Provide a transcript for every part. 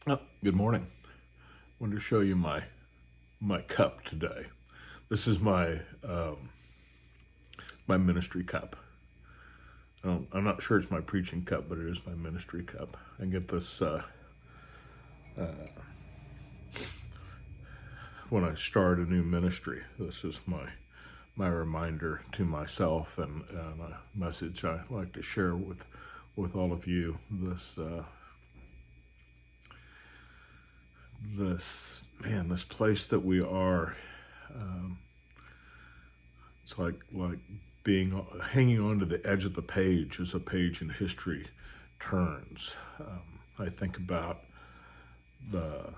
Oh, good morning. I wanted to show you my cup today. This is my ministry cup. I'm not sure it's my preaching cup, but it is my ministry cup. I get this when I start a new ministry. This is my reminder to myself and a message I like to share with all of you. This place that we are. It's like being hanging on to the edge of the page as a page in history turns. I think about the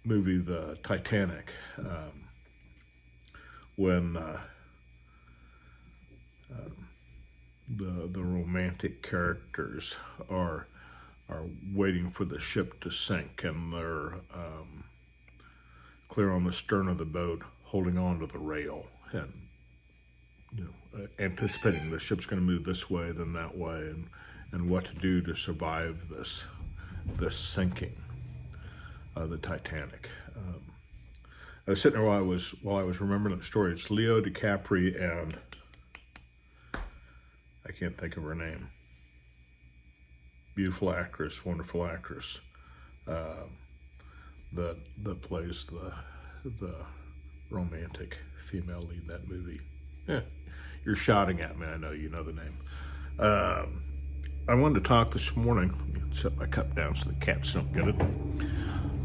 movie The Titanic, when the romantic characters are waiting for the ship to sink, and they're clear on the stern of the boat, holding on to the rail, and anticipating the ship's going to move this way, then that way, and what to do to survive this sinking of the Titanic. I was sitting there while I was remembering the story. It's Leo DiCaprio and I can't think of her name. Beautiful actress, wonderful actress, that plays the romantic female lead in that movie. Yeah, you're shouting at me. I know you know the name. I wanted to talk this morning. Let me set my cup down so the cats don't get it.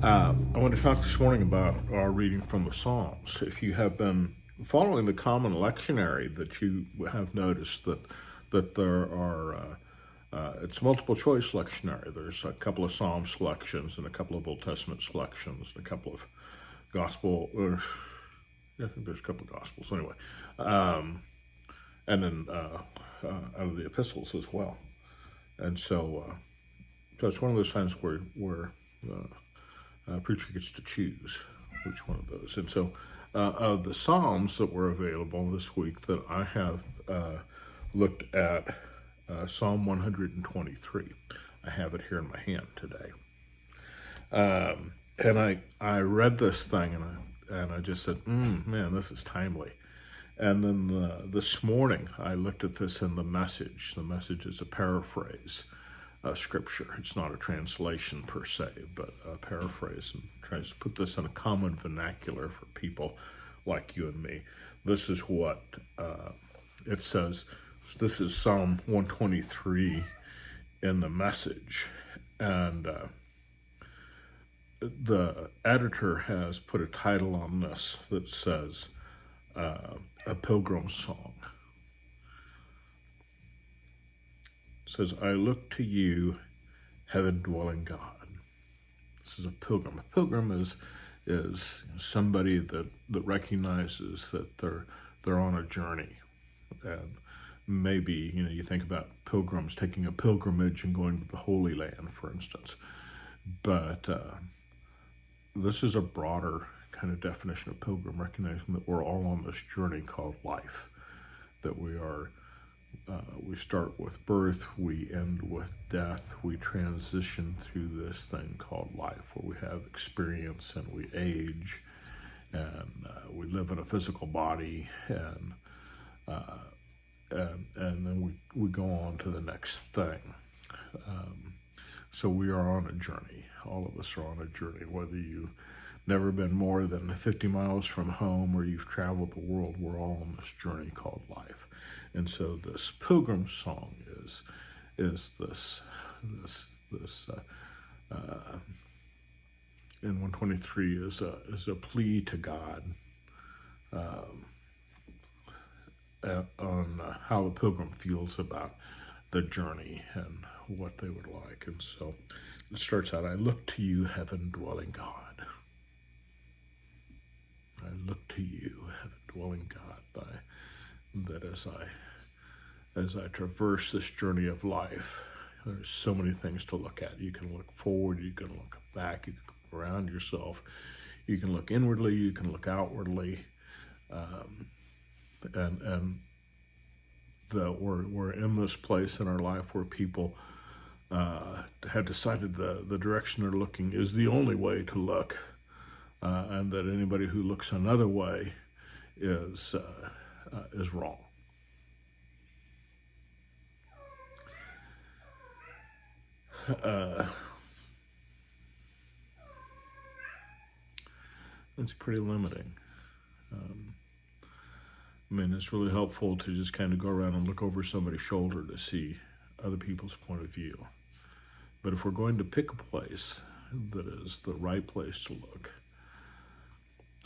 I want to talk this morning about our reading from the Psalms. If you have been following the common lectionary, that you have noticed that there are it's multiple choice lectionary. There's a couple of Psalm selections and a couple of Old Testament selections and a couple of gospel. I think there's a couple of gospels anyway, and then out of the epistles as well. And so it's one of those times where a preacher gets to choose which one of those. And so of the Psalms that were available this week, that I have looked at Psalm 123. I have it here in my hand today. And I read this thing and I just said, man, this is timely. And then this morning I looked at this in the Message. The Message is a paraphrase scripture. It's not a translation per se, but a paraphrase, and tries to put this in a common vernacular for people like you and me. This is what it says. This is Psalm 123 in the Message, and the editor has put a title on this that says A Pilgrim's Song. It says, I look to you, heaven-dwelling God. This is a pilgrim. A pilgrim is somebody that recognizes that they're on a journey. And maybe, you think about pilgrims taking a pilgrimage and going to the Holy Land, for instance. But this is a broader kind of definition of pilgrim, recognizing that we're all on this journey called life, that we start with birth, we end with death, we transition through this thing called life, where we have experience and we age, and we live in a physical body, and then we go on to the next thing. So we are on a journey. All of us are on a journey, whether you've never been more than 50 miles from home or you've traveled the world, we're all on this journey called life. And so this pilgrim song is this in 123 is a plea to God on how the pilgrim feels about the journey and what they would like. And so it starts out, I look to you, heaven-dwelling God. I look to you, heaven-dwelling God, that as I traverse this journey of life, there's so many things to look at. You can look forward, you can look back, you can look around yourself, you can look inwardly, you can look outwardly, and that we're in this place in our life where people have decided the direction they're looking is the only way to look, and that anybody who looks another way is wrong. It's pretty limiting. I mean, it's really helpful to just kind of go around and look over somebody's shoulder to see other people's point of view. But if we're going to pick a place that is the right place to look,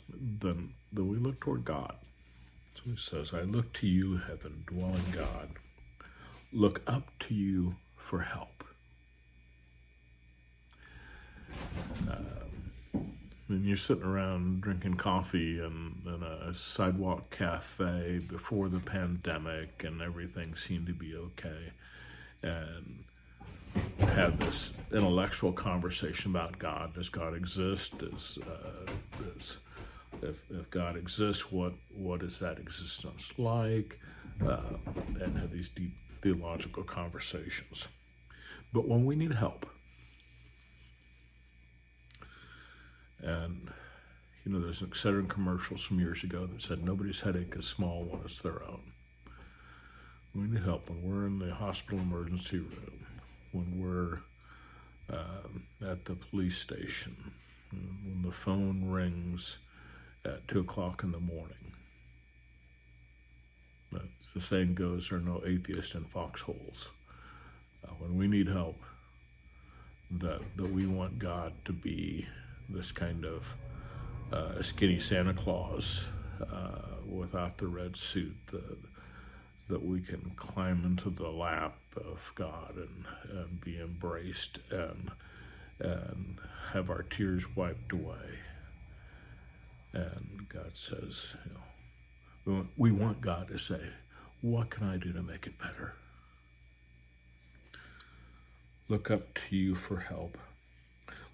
then we look toward God. So he says, I look to you, heaven, dwelling God. Look up to you for help. And you're sitting around drinking coffee in a sidewalk cafe before the pandemic, and everything seemed to be okay, and have this intellectual conversation about God. Does God exist? If God exists, what is that existence like? And have these deep theological conversations. But when we need help, and there's an Excedrin commercial some years ago that said nobody's headache is small when it's their own. We need help when we're in the hospital emergency room, when we're at the police station, when the phone rings at 2 o'clock in the morning. As the saying goes, there are no atheists in foxholes. When we need help, that we want God to be this kind of skinny Santa Claus without the red suit, that we can climb into the lap of God and be embraced and have our tears wiped away. And God says, we want God to say, what can I do to make it better? Look up to you for help.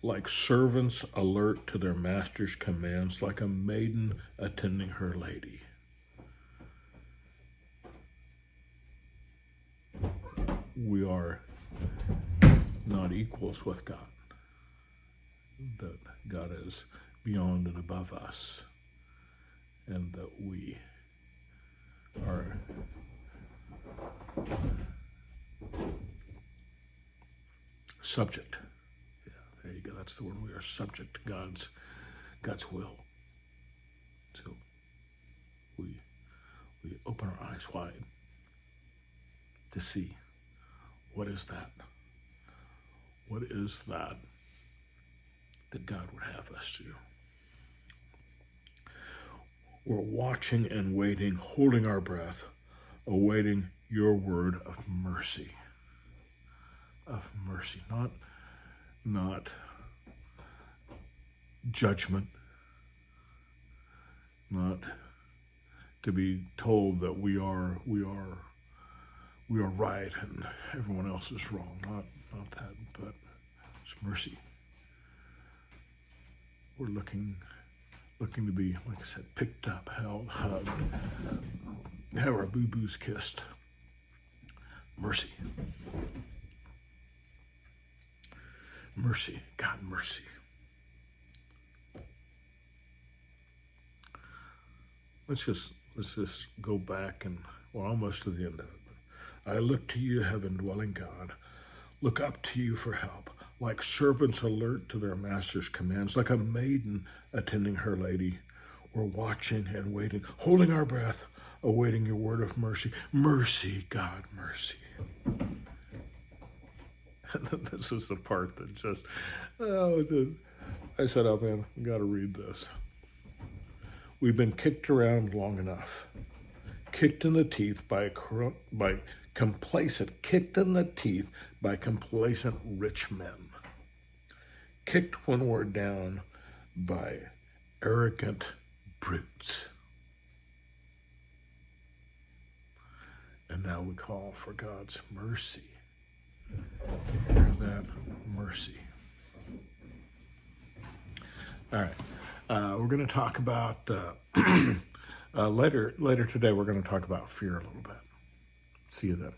Like servants alert to their master's commands, like a maiden attending her lady. We are not equals with God. That God is beyond and above us, and that we are subject. There you go. That's the word. We are subject to God's will. So we open our eyes wide to see, what is that? What is that God would have us do? We're watching and waiting, holding our breath, awaiting your word of mercy. Of mercy, not judgment, not to be told that we are right and everyone else is wrong. Not that, but it's mercy. We're looking to be, like I said, picked up, held, hugged, have our boo-boos kissed. Mercy. Mercy, God, mercy. Let's just go back, and we're almost to the end of it. I look to you, heaven-dwelling God. Look up to you for help, like servants alert to their master's commands, like a maiden attending her lady. We're watching and waiting, holding our breath, awaiting your word of mercy. Mercy, God, mercy. This is the part that just, I said, oh man, I got to read this. We've been kicked around long enough, kicked in the teeth by complacent rich men, kicked when we're down by arrogant brutes. And now we call for God's mercy. Hear that? Mercy. All right. We're going to talk about, later today, we're going to talk about fear a little bit. See you then.